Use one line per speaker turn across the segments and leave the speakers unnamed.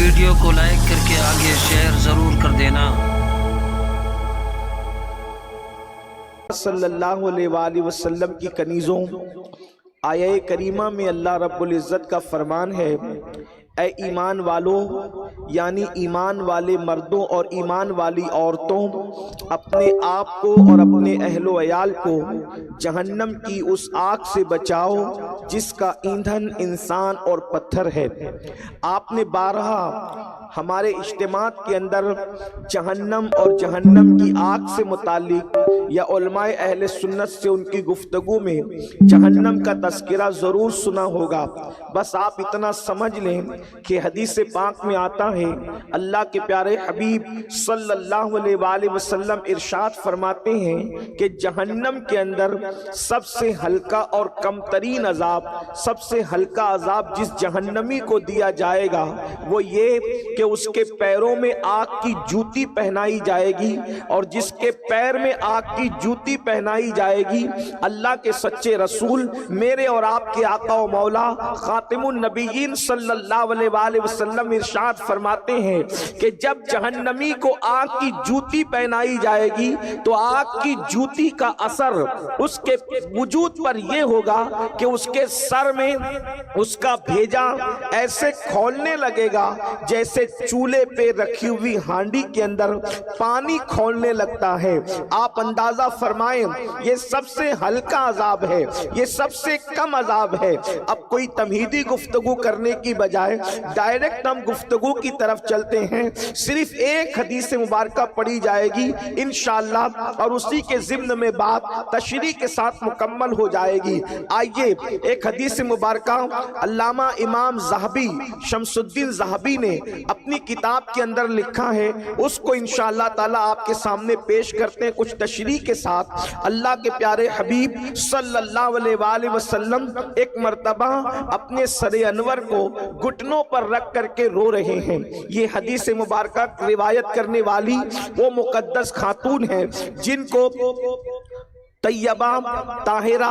Video کو like کر کے آگے شیئر ضرور کر دینا۔
صلی اللہ علیہ وآلہ وسلم کی کنیزوں، آیہ کریمہ میں اللہ رب العزت کا فرمان ہے، اے ایمان والو، یعنی ایمان والے مردوں اور ایمان والی عورتوں، اپنے آپ کو اور اپنے اہل و عیال کو جہنم کی اس آگ سے بچاؤ جس کا ایندھن انسان اور پتھر ہے۔ آپ نے بارہا ہمارے اجتماعات کے اندر جہنم اور جہنم کی آگ سے متعلق یا علماء اہل سنت سے ان کی گفتگو میں جہنم کا تذکرہ ضرور سنا ہوگا۔ بس آپ اتنا سمجھ لیں کہ حدیث پاک میں آتا ہے، اللہ کے پیارے حبیب صلی اللہ علیہ وآلہ وسلم ارشاد فرماتے ہیں کہ جہنم کے اندر سب سے ہلکا اور کم ترین عذاب، سب سے ہلکا عذاب جس جہنمی کو دیا جائے گا وہ یہ کہ اس کے پیروں میں آگ کی جوتی پہنائی جائے گی، اور جس کے پیر میں آگ کی جوتی پہنائی جائے گی، اللہ کے سچے رسول میرے اور آپ کے آقا و مولا خاتم النبیین صلی اللہ علیہ وآلہ وسلم ارشاد فرماتے ہیں کہ جب جہنمی کو آگ کی جوتی پہنائی جائے گی تو آگ کی جوتی کا اثر اس کے وجود پر یہ ہوگا کہ اس کے سر میں اس کا بھیجا ایسے کھولنے لگے گا جیسے چولہے پہ رکھی ہوئی ہانڈی کے اندر پانی کھولنے لگتا ہے۔ آپ اندازہ فرمائیں، یہ سب سے ہلکا عذاب ہے، یہ سب سے کم عذاب ہے۔ اب کوئی تمہیدی گفتگو کرنے کی بجائے ڈائریکٹ ہم گفتگو کی طرف چلتے ہیں۔ صرف ایک حدیث مبارکہ پڑھی جائے گی انشاءاللہ، اور اسی کے ضمن میں بات تشریح کے ساتھ مکمل ہو جائے گی۔ آئیے ایک حدیث مبارکہ علامہ امام ذہبی شمس الدین ذہبی نے اپنی کتاب کے اندر لکھا ہے، اس کو انشاءاللہ تعالیٰ آپ کے سامنے پیش کرتے ہیں کچھ تشریح کے ساتھ۔ اللہ کے پیارے حبیب صلی اللہ علیہ وآلہ وسلم ایک مرتبہ اپنے سر انور کو گھٹنوں پر رکھ کر کے رو رہے ہیں۔ یہ حدیث مبارکہ روایت کرنے والی وہ مقدس خاتون ہیں جن کو طیبہ، طاہرہ،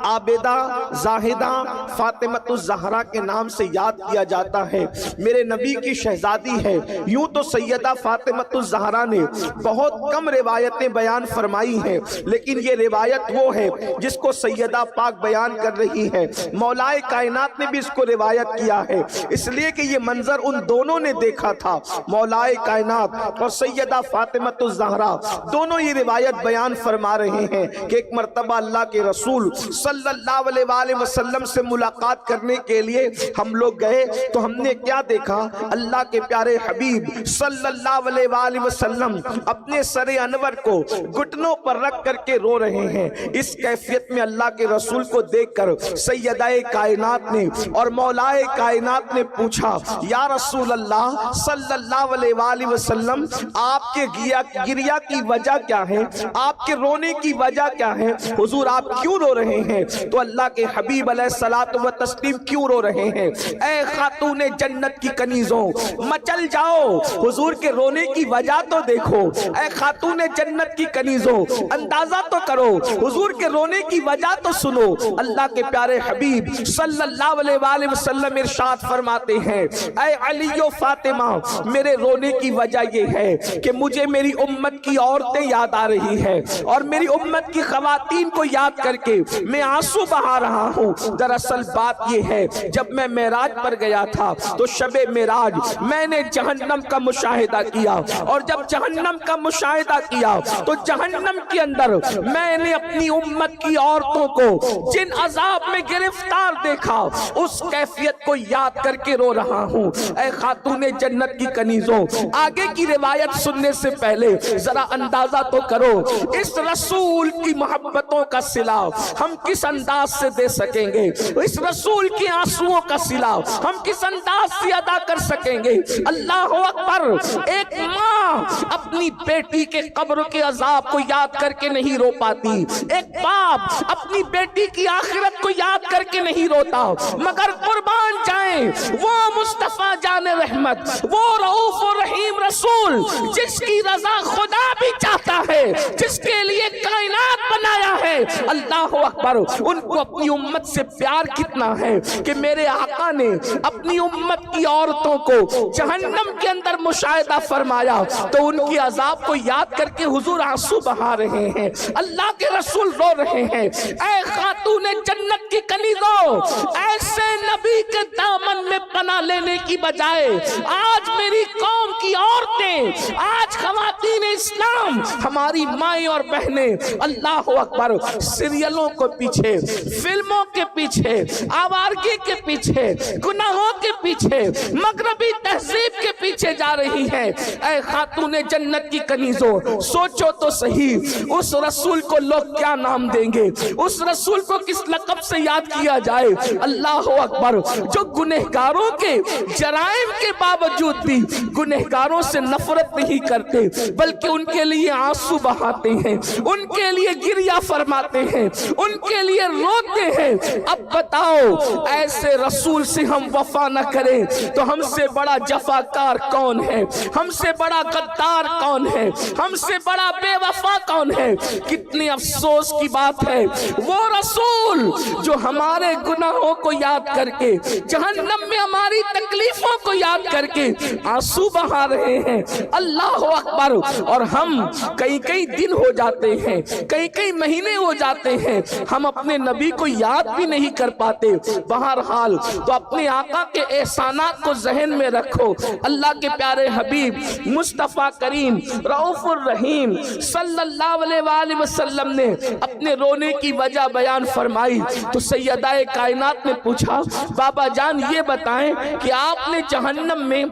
عابدہ، زاہدہ، فاطمۃ الزہرا کے نام سے یاد کیا جاتا ہے۔ میرے نبی کی شہزادی ہے۔ یوں تو سیدہ فاطمۃ الزہرا نے بہت کم روایتیں بیان فرمائی ہیں، لیکن یہ روایت وہ ہے جس کو سیدہ پاک بیان کر رہی ہے۔ مولائے کائنات نے بھی اس کو روایت کیا ہے، اس لیے کہ یہ منظر ان دونوں نے دیکھا تھا۔ مولائے کائنات اور سیدہ فاطمۃ الزہرا دونوں یہ روایت بیان فرما رہے ہیں کہ ایک مرتبہ اللہ کے رسول صلی اللہ علیہ وآلہ وسلم سے ملاقات کرنے کے لیے ہم لوگ گئے تو ہم نے کیا دیکھا؟ اللہ کے پیارے حبیب صلی اللہ علیہ وآلہ وسلم اپنے سر انور کو گھٹنوں پر رکھ کر کے رو رہے ہیں۔ اس کیفیت میں اللہ کے رسول کو دیکھ کر سیدہ کائنات نے اور مولائے کائنات نے پوچھا، یا رسول اللہ صلی اللہ علیہ وآلہ وسلم، آپ کے گریہ کی وجہ کیا ہے؟ آپ کے رونے کی وجہ کیا ہے؟ حضور آپ کیوں رو رہے ہیں؟ تو اللہ کے حبیب علیہ الصلوۃ والتسلیم کیوں رو رہے ہیں؟ اے خاتون جنت کی کنیزوں، مچل جاؤ، حضور کے رونے کی وجہ تو دیکھو۔ اے خاتون جنت کی کنیزوں، اندازہ تو کرو، حضور کے رونے کی وجہ تو سنو۔ اللہ کے پیارے حبیب صلی اللہ علیہ وآلہ وسلم ارشاد فرماتے ہیں، اے علی و فاطمہ، میرے رونے کی وجہ یہ ہے کہ مجھے میری امت کی عورتیں یاد آ رہی ہیں، اور میری امت کی خواتین کو یاد کر کے میں آنسو بہا رہا ہوں۔ دراصل بات یہ ہے، جب میں معراج پر گیا تھا تو شب معراج میں نے جہنم کا مشاہدہ کیا، اور جب جہنم کا مشاہدہ کیا تو جہنم کے اندر میں نے اپنی امت کی عورتوں کو جن عذاب میں گرفتار دیکھا، اس کیفیت کو یاد کر کے رو رہا ہوں۔ اے خاتون جنت کی کنیزوں، آگے کی روایت سننے سے پہلے ذرا اندازہ تو کرو اس رسول کی محبتوں کا صلہ ہم کس انداز سے دے سکیں گے، اس رسول کی آنسوؤں کا صلہ ہم کس انداز سے ادا کر سکیں گے۔ اللہ اکبر! ایک ماں اپنی بیٹی کے قبر کے عذاب کو یاد کر کے نہیں رو پاتی، ایک باپ اپنی بیٹی کی آخرت کو یاد کر کے نہیں روتا، مگر قربان جائیں وہ مصطفیٰ جان رحمت، وہ رؤوف و رحیم رسول جس کی رضا خدا بھی چاہتا ہے، جس کے لیے کائنات بنایا ہے. اللہ اکبر. ان کو اپنی امت سے پیار کتنا ہے کہ میرے آقا نے اپنی امت کی عورتوں کو جہنم کے اندر مشاہدہ فرمایا تو ان کی عذاب کو یاد کر کے حضور آنسو بہا رہے ہیں. اللہ کے رسول رو رہے ہیں. اے خاتون جنت کی کنیزوں، ایسے نبی کے دامن میں پناہ لینے کی بجائے آج میری قوم کی عورتیں، آج خواتین اسلام، ہماری مائیں اور بہنیں اللہ اکبر سیریلوں کو پیچھے، فلموں کے پیچھے، آوارگی کے پیچھے، گناہوں کے پیچھے، مغربی تہذیب کے پیچھے جا رہی ہیں. اے خاتون جنت کی کنیزوں، سوچو تو صحیح اس رسول کو لوگ کیا نام دیں گے، اس رسول کو کس لقب سے یاد کیا جائے. اللہ اکبر. جو گنہگاروں کے جرائم کے باوجود بھی گنہگاروں سے نفرت نہیں کرتے بلکہ ان کے لیے آنسو بہاتے ہیں، ان کے لیے گریہ فرماتے ہیں، ان کے لیے روتے ہیں. اب بتاؤ ایسے رسول سے ہم وفا نہ کریں تو ہم سے بڑا جفاکار کون ہے، ہم سے بڑا غدار کون ہے، ہم سے بڑا بے وفا کون ہے. کتنی افسوس کی بات ہے وہ رسول جو ہمارے گناہوں کو یاد کر کے، جہنم میں ہماری تکلیفوں کو یاد کر کے آنسو بہا رہے ہیں. اللہ اکبر. اور ہم کئی دن ہو جاتے ہیں، کئی مہینے ہو جاتے ہیں، ہم اپنے نبی کو یاد بھی نہیں کر پاتے. بہرحال تو اپنے آقا کے احسانات کو ذہن میں رکھو. اللہ کے پیارے حبیب مصطفیٰ کریم رؤوف الرحیم صلی اللہ علیہ وآلہ وسلم نے اپنے رونے کی وجہ بیان فرمائی تو سیدہ کائنات نے پوچھا بابا جان یہ بتائیں کہ آپ نے جہنم میں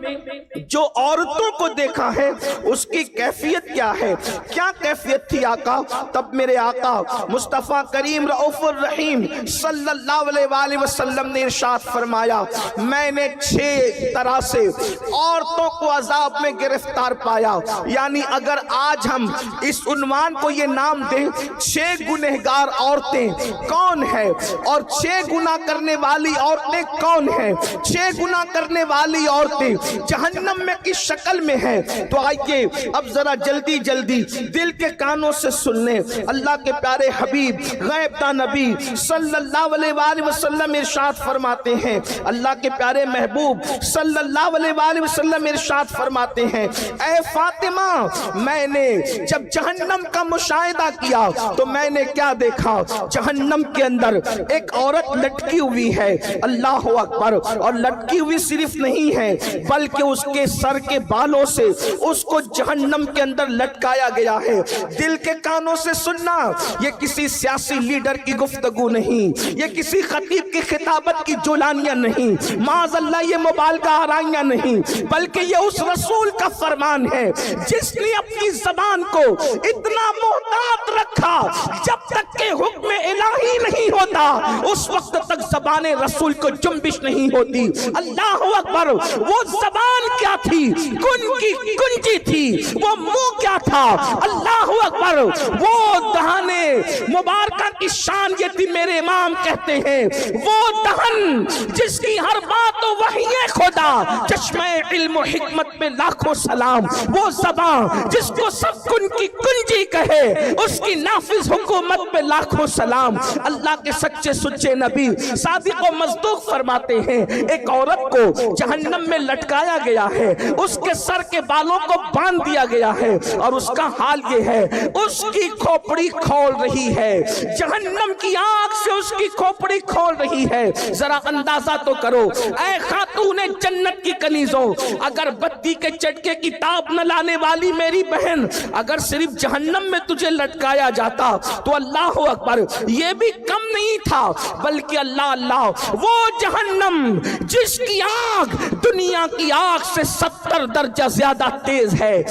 جو عورتوں کو دیکھا ہے اس کی کیفیت کیا ہے، کیا کیفیت تھی آقا؟ تب میرے آقا مصطفیٰ کریم رؤوف الرحیم صلی اللہ علیہ وآلہ وسلم نے ارشاد فرمایا میں نے 6 طرح سے عورتوں کو عذاب میں گرفتار پایا. یعنی اگر آج ہم اس عنوان کو یہ نام دیں 6 گنہگار عورتیں کون ہے اور 6 گناہ کرنے والی عورتیں کون ہیں، 6 گناہ کرنے والی عورتیں جہنم میں کس شکل میں ہیں، تو آئیے اب ذرا جلدی دل کے کانوں سے سن لیں. اللہ کے پیارے حبیب غیب داں نبی صلی اللہ علیہ وآلہ وسلم ارشاد فرماتے ہیں، اللہ کے پیارے محبوب صلی اللہ علیہ وآلہ وسلم ارشاد فرماتے ہیں اے فاطمہ میں نے جب جہنم کا مشاہدہ کیا تو میں نے کیا دیکھا، جہنم کے اندر ایک عورت لٹکی ہوئی ہے. اللہ اکبر. اور لٹکی ہوئی صرف نہیں ہے بلکہ اس کے سر کے بالوں سے اس کو جہنم کے اندر لٹکایا گیا ہے. دل کے کانوں سے سننا، یہ کسی سیاسی لیڈر کی گفتگو نہیں، یہ کسی خطیب کی خطابت کی جولانیاں نہیں، معاذ اللہ یہ مبالغہ آرائیاں نہیں، بلکہ یہ اس رسول کا فرمان ہے جس نے اپنی زبان کو اتنا محتاط رکھا جب تک کہ حکم الہی نہیں ہوتا اس وقت تک زبان رسول کو جنبش نہیں ہوتی. اللہ اکبر. وہ زبان کیا تھی؟ کنجی تھی. وہ منہ کیا تھا؟ اللہ اکبر. وہ دہانے مبارکہ کی شان یہ تھی میرے امام کہتے ہیں وہ دہن جس کی ہر بات و وحی خدا، چشمہ علم و حکمت پہ لاکھوں سلام. وہ زبان جس کو سب کن کی کنجی کہے اس کی نافذ حکومت پہ لاکھوں سلام. اللہ کے سچے سچے نبی صادق و مصدوق فرماتے ہیں ایک عورت کو جہنم میں لٹکایا گیا ہے، اس کے سر کے بالوں کو باندھ دیا گیا ہے اور اس کا حال یہ ہے اس کی کھوپڑی کھول رہی ہے، جہنم کی آگ سے اس کی کھوپڑی کھول رہی ہے. ذرا اندازہ تو کرو اے خاتون جنت کی کنیزوں، اگر بتی کے چٹکے کی تاب نہ لانے والی میری بہن اگر صرف جہنم میں تجھے لٹکایا جاتا تو اللہ اکبر یہ بھی کم نہیں تھا، بلکہ اللہ وہ جہنم جس کی آگ دنیا کی آگ سے 70 درجہ زیادہ تیز ہے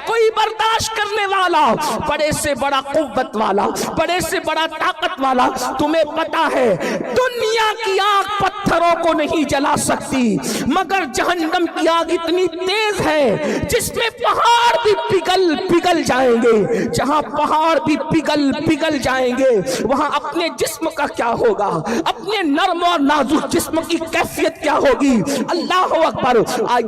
کوئی برداشت کرنے والا، بڑے سے بڑا قوت والا، بڑے سے بڑا طاقت والا؟ تمہیں پتا ہے دنیا کی آگ پتھروں کو نہیں جلا سکتی مگر جہنم کی آگ اتنی تیز ہے جس میں پہاڑ بھی پگھل جائیں گے. جہاں پہاڑ بھی پگھل جائیں گے وہاں اپنے جسم کا کیا ہوگا، اپنے نرم اور نازک جسم کی کیفیت کیا ہوگی. اللہ اکبر.